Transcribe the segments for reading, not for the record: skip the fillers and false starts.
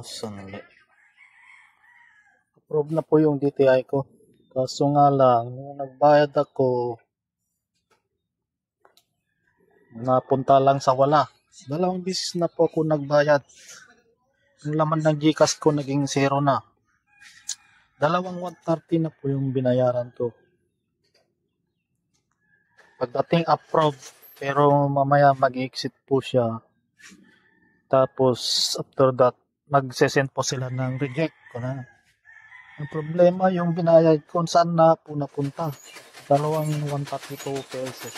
Sandali. Approve na po yung DTI ko. Kaso nga lang, nung nagbayad ako, napunta lang sa wala. 2 beses na po ako nagbayad. Yung laman ng GCash ko naging 0 na. 130 na po yung binayaran ko. Pagdating approve, pero mamaya mag-exit po siya. Tapos after that, mag-send po sila ng reject ko na. Ang problema yung binayad ko saan na po napunta. 132 pesos.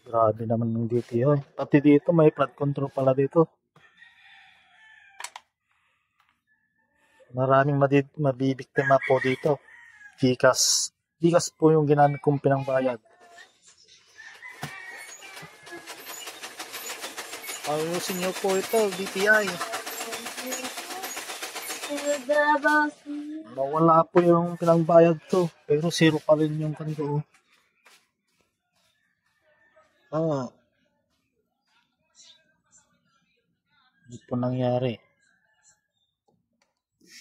Grabe naman ng DTI. Pati dito may flood control pala dito. Maraming mabibiktima po dito. GCash po yung ginamit kong pinangbayad. Ayusin nyo po ito, DTI. Nawala po yung pinangbayad to. Pero 0 pa rin yung kanto. Hindi po nangyari.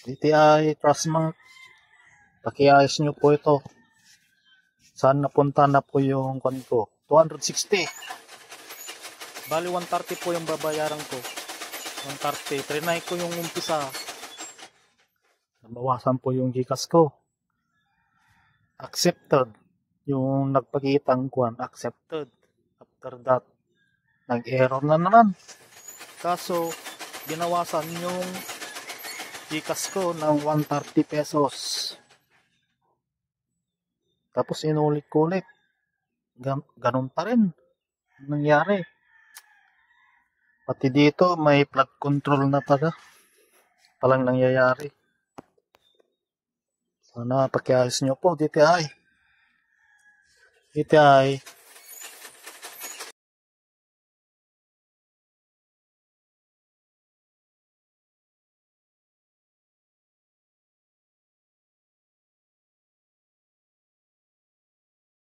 DTI, Trustmark. Pakiayos nyo po ito. Saan napunta na po yung kanto? 260. Bali 130 po yung babayaran ko. 130. Trinay ko yung umpisa. Nabawasan po yung GCash ko. Accepted. Yung nagpakitang kuwan, accepted. After that, nag-error na naman. Kaso, binawasan yung GCash ko ng 130 pesos. Tapos inulit ko ulit. Ganun pa rin. Nangyari. Pati dito, may flood control na pala. Palang nangyayari. Sana pakiayos nyo po, DTI. DTI.